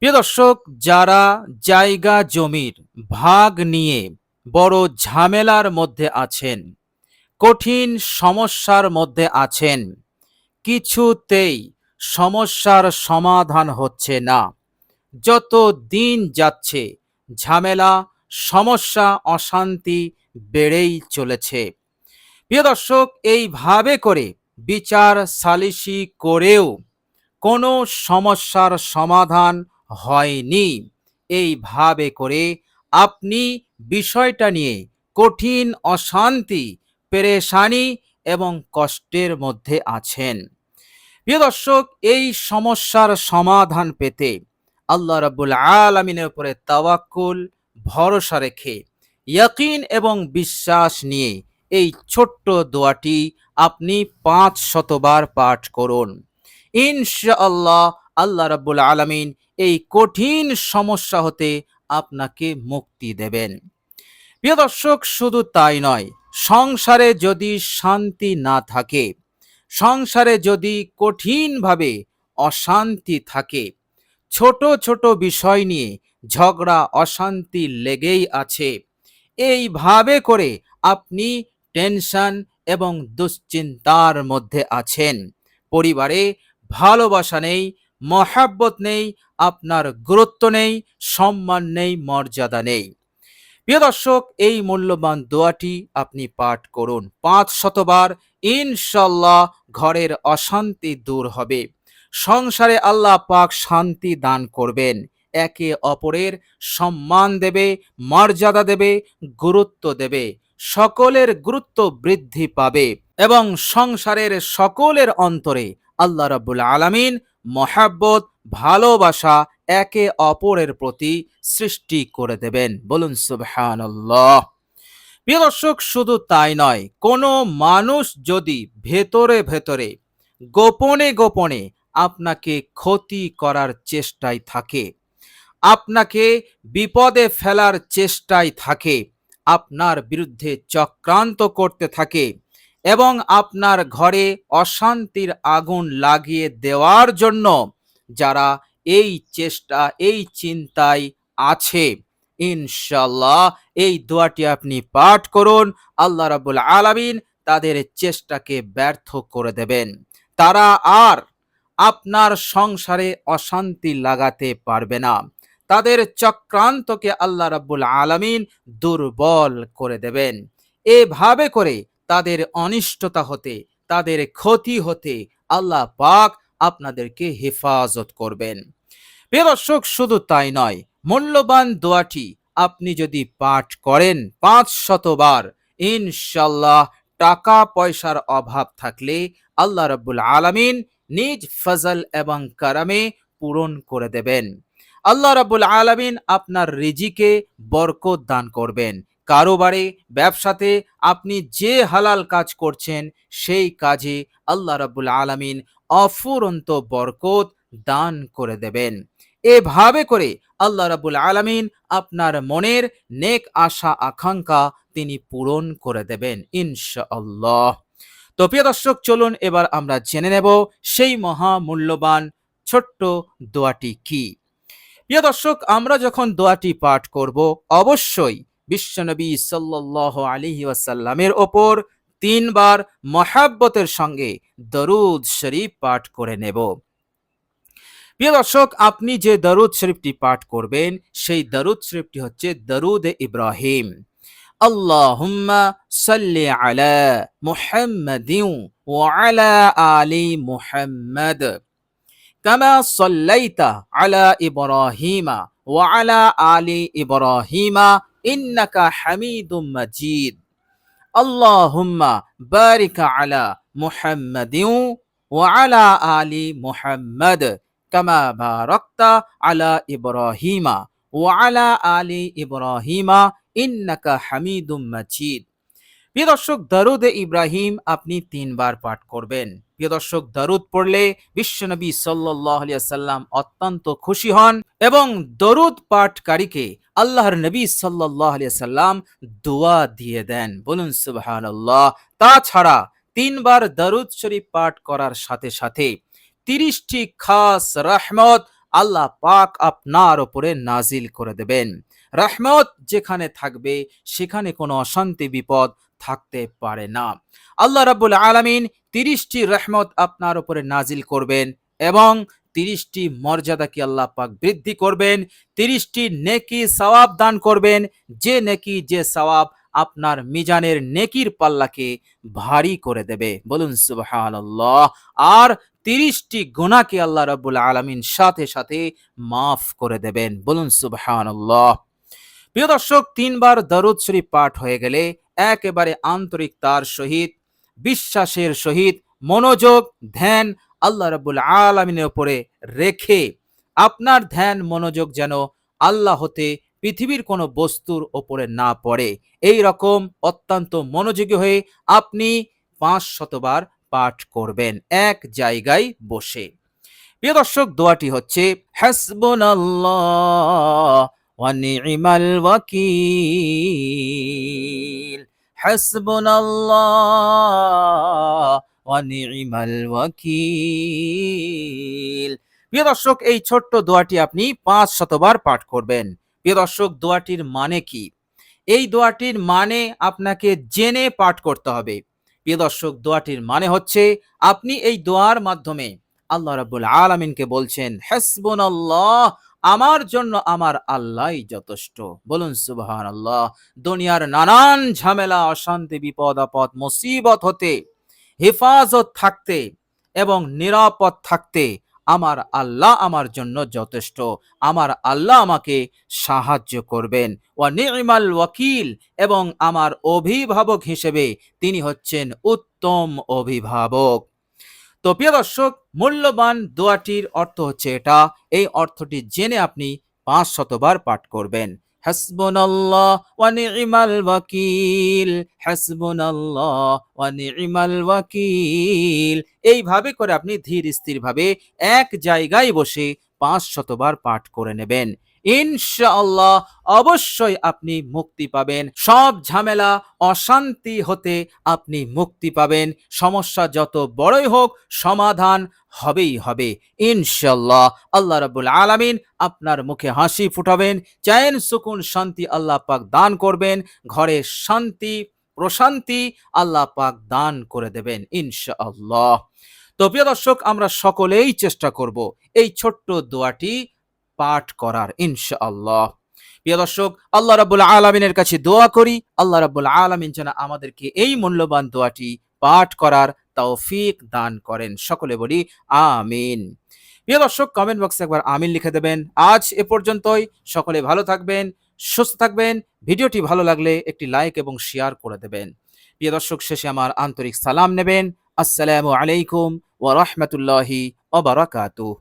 প্রিয় দর্শক, যারা জায়গা জমির ভাগ নিয়ে বড় ঝামেলার মধ্যে আছেন, কঠিন সমস্যার মধ্যে আছেন, কিছুতেই সমস্যার সমাধান হচ্ছে না, যত দিন যাচ্ছে ঝামেলা, সমস্যা, অশান্তি বেড়েই চলেছে। প্রিয় দর্শক, এইভাবে করে বিচার সালিসি করেও কোনো সমস্যার সমাধান হয়নি। এইভাবে করে আপনি বিষয়টা নিয়ে কঠিন অশান্তি, পেরেশানি এবং কষ্টের মধ্যে আছেন। প্রিয় দর্শক, এই সমস্যার সমাধান পেতে আল্লাহ রাব্বুল আলামিনের উপরে তাওয়াক্কুল, ভরসা রেখে, ইয়াকিন এবং বিশ্বাস নিয়ে এই ছোট্ট দোয়াটি আপনি ৫০০ বার পাঠ করুন। ইনশাআল্লাহ আল্লাহ রাব্বুল আলামিন এই কঠিন সমস্যা হতে আপনাকে মুক্তি দেবেন। প্রিয় দর্শক, শুধু তাই নয়, সংসারে যদি শান্তি না থাকে, সংসারে যদি কঠিনভাবে অশান্তি থাকে, ছোট ছোট বিষয় নিয়ে ঝগড়া অশান্তি লেগেই আছে, এইভাবে করে আপনি টেনশন এবং দুশ্চিন্তার মধ্যে আছেন, পরিবারে ভালোবাসা নেই, মহাব্বত নেই, আপনার গুরুত্ব নেই, সম্মান নেই, মর্যাদা নেই। প্রিয় দর্শক, এই মূল্যবান দোয়াটি আপনি পাঠ করুন ৫০০ বার। ইনশাল্লাহ ঘরের অশান্তি দূর হবে, সংসারে আল্লাহ পাক শান্তি দান করবেন, একে অপরের সম্মান দেবে, মর্যাদা দেবে, গুরুত্ব দেবে, সকলের গুরুত্ব বৃদ্ধি পাবে এবং সংসারের সকলের অন্তরে আল্লাহ রাব্বুল আলামিন মহাব্বত, ভালোবাসা একে অপরের প্রতি সৃষ্টি করে দেবেন। বলুন সুবহানাল্লাহ। প্রিয় দর্শক, শুধু তাই নয়, কোনো মানুষ যদি ভেতরে ভেতরে, গোপনে গোপনে আপনাকে ক্ষতি করার চেষ্টায় থাকে, আপনাকে বিপদে ফেলার চেষ্টায় থাকে, আপনার বিরুদ্ধে চক্রান্ত করতে থাকে এবং আপনার ঘরে অশান্তির আগুন লাগিয়ে দেওয়ার জন্য যারা এই চেষ্টা, এই চিন্তায় আছে, ইনশাল্লাহ এই দোয়াটি আপনি পাঠ করুন। আল্লাহ রাব্বুল আলামিন তাদের চেষ্টাকে ব্যর্থ করে দেবেন। তারা আর আপনার সংসারে অশান্তি লাগাতে পারবে না। তাদের চক্রান্তকে আল্লাহ রাব্বুল আলামিন দুর্বল করে দেবেন। এভাবে করে তাদের অনিষ্টতা হতে, তাদের ক্ষতি হতে আল্লাহ পাক আপনাদেরকে হেফাজত করবেন। প্রিয় দর্শক, শুধু তাই নয়, মূল্যবান দোয়াটি আপনি যদি পাঠ করেন ৫০০ বার, ইনশাল্লাহ টাকা পয়সার অভাব থাকলে আল্লাহ রাব্বুল আলামিন নিজ ফজল এবং কারামে পূরণ করে দেবেন। আল্লাহ রাব্বুল আলামিন আপনার রিজিকে বরকত দান করবেন। কারোবারে, ব্যবসাতে আপনি যে হালাল কাজ করছেন সেই কাজে আল্লাহ রাব্বুল আলামিন অফুরন্ত বরকত দান করে দেবেন। এভাবে করে আল্লাহ রাব্বুল আলামিন আপনার মনের নেক আশা আকাঙ্ক্ষা তিনি পূরণ করে দেবেন ইনশাআল্লাহ। তো প্রিয় দর্শক, চলুন এবার আমরা জেনে নেব সেই মহামূল্যবান ছোট্ট দোয়াটি কি। প্রিয় দর্শক, আমরা যখন দোয়াটি পাঠ করব, অবশ্যই বিশ্বনবী সাল্লাল্লাহু আলাইহি ওয়াসাল্লামের ওপর ৩ বার মহাব্বতের সঙ্গে দরুদ শরীফ পাঠ করে নেব। প্রিয় দর্শক, আপনি যে দরুদ শরীফটি পাঠ করবেন সেই দরুদ শরীফটি হচ্ছে দরুদে ইব্রাহিম। আল্লাহুম্মা সাল্লি আলা মুহাম্মাদিন ওয়া আলা আলি মুহাম্মাদ কামা সাল্লাইতা আলা ইব্রাহিমা ওয়া আলা আলি ইব্রাহিমা ইন্নাকা হামিদুম মাজিদ। আল্লাহুম্মা বারিক আলা মুহাম্মাদিন ওয়া আলা আলি মুহাম্মাদ কামা বারাকতা আলা ইব্রাহিমা ওয়া আলা আলি ইব্রাহিমা ইন্নাকা হামিদুম মাজিদ। প্রিয় দর্শক, দরুদে ইব্রাহিম আপনি ৩ বার পাঠ করবেন। প্রিয় দর্শক, দরুদ পড়লে বিশ্বনবী সাল্লাল্লাহু আলাইহি ওয়াসাল্লাম অত্যন্ত খুশি হন এবং দরুদ পাঠকারীকে আল্লাহর নবী সাল্লাল্লাহু আলাইহি ওয়াসাল্লাম দোয়া দিয়ে দেন। বলুন সুবহানাল্লাহ। তাছাড়া ৩ বার দরুদ শরীফ পাঠ করার সাথে সাথে ৩০টি খাস রহমত আল্লাহ পাক আপনার উপরে নাজিল করে দেবেন। রহমত যেখানে থাকবে সেখানে কোনো অশান্তি বিপদ থাকতে পারে না। আল্লাহ রাব্বুল আলামিন 30টি রহমত আপনার উপরে নাজিল করবেন এবং 30টি মর্যাদাকে আল্লাহ পাক বৃদ্ধি করবেন, 30টি নেকি সওয়াব দান করবেন, যে নেকি যে সওয়াব আপনার মিজানের নেকির পাল্লাকে ভারী করে দেবে। বলুন সুবহানাল্লাহ। আর 30টি গুনাহকে আল্লাহ রাব্বুল আলামিন সাথে সাথে মাফ করে দেবেন। বলুন সুবহানাল্লাহ। প্রিয় দর্শক, 3বার দরুদ শরীফ পাঠ হয়ে গেলে একেবারে আন্তরিকতার সহিত, বিশ্বাসের সহিত, মনোযোগ, ধ্যান আল্লাহ রাব্বুল আলামিনের উপরে রেখে আপনার ধ্যান মনোযোগ যেন আল্লাহ হতে পৃথিবীর কোনো বস্তুর ওপরে না পড়ে, এই রকম অত্যন্ত মনোযোগী হয়ে আপনি 500বার পাঠ করবেন এক জায়গায় বসে। প্রিয় দর্শক, দোয়াটি হচ্ছে হাসবুনাল্লাহ ওয়া নি'মাল ওয়াকিল, হাসবুনাল্লাহ ওয়া নি'মাল ওয়াকিল। প্রিয় দর্শক, এই ছোট্ট দোয়াটি আপনি 500বার পাঠ করবেন। প্রিয় দর্শক, দোয়াটির মানে কি? এই দোয়াটির মানে আপনাকে জেনে পাঠ করতে হবে। প্রিয় দর্শক, দোয়াটির মানে হচ্ছে আপনি এই দোয়ার মাধ্যমে আল্লাহ রাব্বুল আলামিনকে বলছেন, হাসবুনাল্লাহ, আমার জন্য আমার আল্লাহই যথেষ্ট। বলুন সুবহানাল্লাহ। দুনিয়ার নানান ঝামেলা, অশান্তি, বিপদ আপদ, মুসিবত হতে হেফাজত থাকতে এবং নিরাপদ থাকতে আমার আল্লাহ আমার জন্য যথেষ্ট। আমার আল্লাহ আমাকে সাহায্য করবেন। ওয়া নি'মাল ওয়াকিল, এবং আমার অভিভাবক হিসেবে তিনি হচ্ছেন উত্তম অভিভাবক। তো প্রিয় দর্শক, মূল্যবান দোয়াটির অর্থ হচ্ছে এটা। এই অর্থটি জেনে আপনি 500বার পাঠ করবেন। হাসবুনাল্লাহ ওয়া নি'মাল ওয়াকিল, হাসবুনাল্লাহ ওয়া নি'মাল ওয়াকিল। এইভাবে করে আপনি ধীর স্থির ভাবে এক জায়গায় বসে 500বার পাঠ করে নেবেন। ইনশাআল্লাহ অবশ্যই আপনি মুক্তি পাবেন। সব ঝামেলা, অশান্তি হতে আপনি মুক্তি পাবেন। সমস্যা যত বড়ই হোক সমাধান হবেই হবে ইনশাআল্লাহ। আল্লাহ রাব্বুল আলামিন আপনার মুখে হাসি ফুটাবেন, চैन সুকুন শান্তি আল্লাহ পাক দান করবেন, ঘরে শান্তি প্রশান্তি আল্লাহ পাক দান করে দেবেন ইনশাআল্লাহ। তো প্রিয় দর্শক, আমরা সকলেই চেষ্টা করব এই ছোট্ট দোয়াটি পাঠ করার ইনশাআল্লাহ। প্রিয় দর্শক, আল্লাহ রাব্বুল আলামিনের কাছে দোয়া করি আল্লাহ রাব্বুল আলামিন যেন আমাদেরকে এই মূল্যবান দোয়াটি পাঠ করার তৌফিক দান করেন। সকলে বলি আমিন। প্রিয় দর্শক, কমেন্ট বক্সে একবার আমিন লিখে দেবেন। আজ এ পর্যন্তই। সকলে ভালো থাকবেন, সুস্থ থাকবেন। ভিডিওটি ভালো লাগলে একটি লাইক এবং শেয়ার করে দেবেন। প্রিয় দর্শক, শেষে আমার আন্তরিক সালাম নেবেন। আসসালামু আলাইকুম ওয়া রাহমাতুল্লাহি ওয়া বারাকাতুহু।